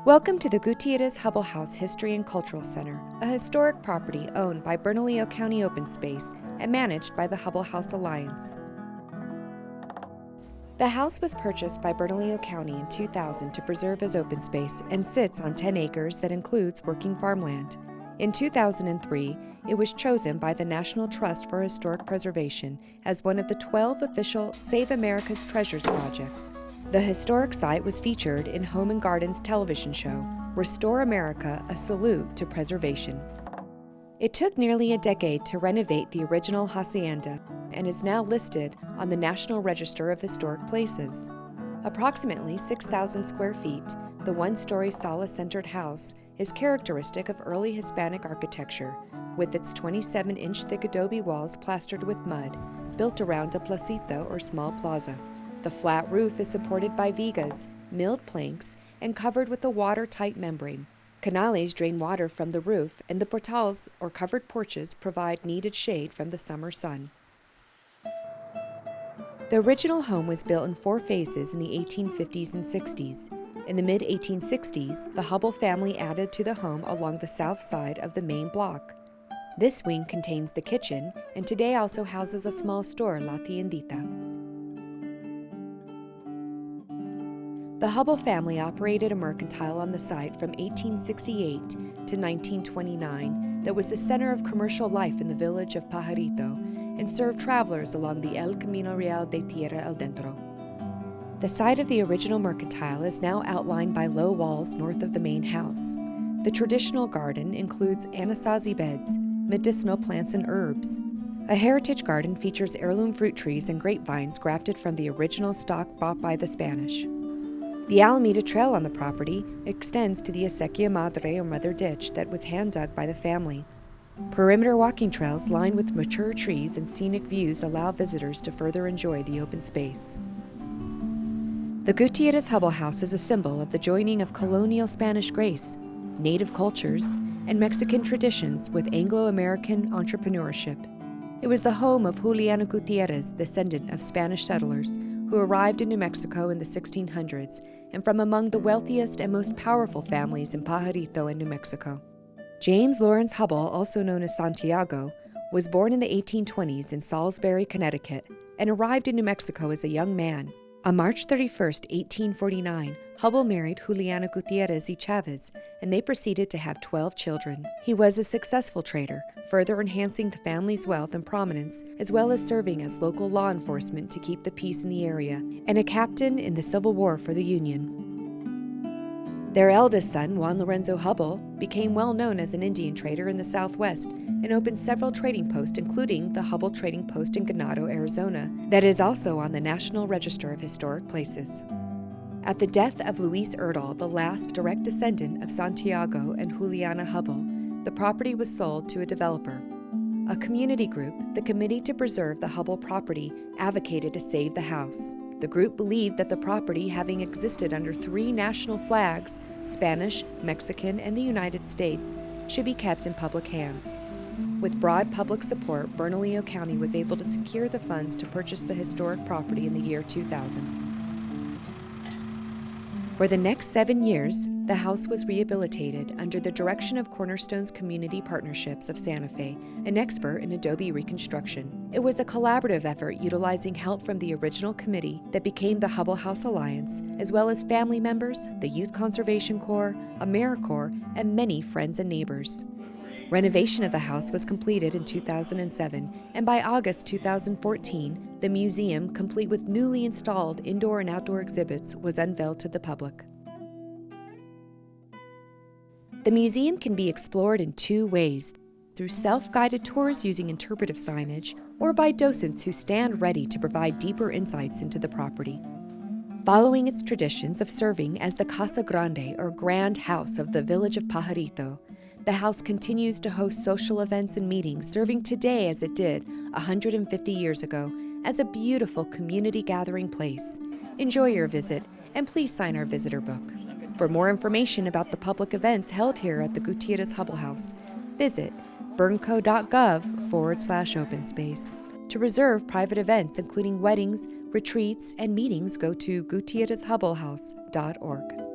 Welcome to the Gutierrez Hubbell House History and Cultural Center, a historic property owned by Bernalillo County Open Space and managed by the Hubbell House Alliance. The house was purchased by Bernalillo County in 2000 to preserve as open space and sits on 10 acres that includes working farmland. In 2003, it was chosen by the National Trust for Historic Preservation as one of the 12 official Save America's Treasures projects. The historic site was featured in Home and Garden's television show, Restore America, A Salute to Preservation. It took nearly a decade to renovate the original hacienda and is now listed on the National Register of Historic Places. Approximately 6,000 square feet, the one-story sala-centered house is characteristic of early Hispanic architecture, with its 27-inch thick adobe walls plastered with mud, built around a placita or small plaza. The flat roof is supported by vigas, milled planks, and covered with a watertight membrane. Canales drain water from the roof, and the portals, or covered porches, provide needed shade from the summer sun. The original home was built in 4 phases in the 1850s and 60s. In the mid-1860s, the Hubbell family added to the home along the south side of the main block. This wing contains the kitchen, and today also houses a small store, La Tiendita. The Hubbell family operated a mercantile on the site from 1868 to 1929 that was the center of commercial life in the village of Pajarito and served travelers along the El Camino Real de Tierra Adentro. The site of the original mercantile is now outlined by low walls north of the main house. The traditional garden includes anasazi beds, medicinal plants and herbs. A heritage garden features heirloom fruit trees and grapevines grafted from the original stock bought by the Spanish. The Alameda Trail on the property extends to the Acequia Madre or Mother Ditch that was hand-dug by the family. Perimeter walking trails lined with mature trees and scenic views allow visitors to further enjoy the open space. The Gutierrez Hubbell House is a symbol of the joining of colonial Spanish grace, native cultures, and Mexican traditions with Anglo-American entrepreneurship. It was the home of Juliana Gutierrez, descendant of Spanish settlers, who arrived in New Mexico in the 1600s and from among the wealthiest and most powerful families in Pajarito and New Mexico. James Lawrence Hubbell, also known as Santiago, was born in the 1820s in Salisbury, Connecticut, and arrived in New Mexico as a young man. On March 31, 1849, Hubbell married Juliana Gutierrez y Chavez, and they proceeded to have 12 children. He was a successful trader, further enhancing the family's wealth and prominence, as well as serving as local law enforcement to keep the peace in the area, and a captain in the Civil War for the Union. Their eldest son, Juan Lorenzo Hubbell, became well known as an Indian trader in the Southwest and opened several trading posts, including the Hubbell Trading Post in Ganado, Arizona, that is also on the National Register of Historic Places. At the death of Luis Erdahl, the last direct descendant of Santiago and Juliana Hubbell, the property was sold to a developer. A community group, the Committee to Preserve the Hubbell Property, advocated to save the house. The group believed that the property, having existed under 3 national flags, Spanish, Mexican, and the United States, should be kept in public hands. With broad public support, Bernalillo County was able to secure the funds to purchase the historic property in the year 2000. For the next 7 years, the house was rehabilitated under the direction of Cornerstone's Community Partnerships of Santa Fe, an expert in adobe reconstruction. It was a collaborative effort utilizing help from the original committee that became the Hubbell House Alliance, as well as family members, the Youth Conservation Corps, AmeriCorps, and many friends and neighbors. Renovation of the house was completed in 2007, and by August 2014, the museum, complete with newly installed indoor and outdoor exhibits, was unveiled to the public. The museum can be explored in 2 ways, through self-guided tours using interpretive signage, or by docents who stand ready to provide deeper insights into the property. Following its traditions of serving as the Casa Grande, or Grand House of the village of Pajarito, the house continues to host social events and meetings, serving today as it did 150 years ago as a beautiful community gathering place. Enjoy your visit, and please sign our visitor book. For more information about the public events held here at the Gutierrez Hubbell House, visit bernco.gov/openspace. To reserve private events including weddings, retreats, and meetings, go to gutierrezhubbellhouse.org.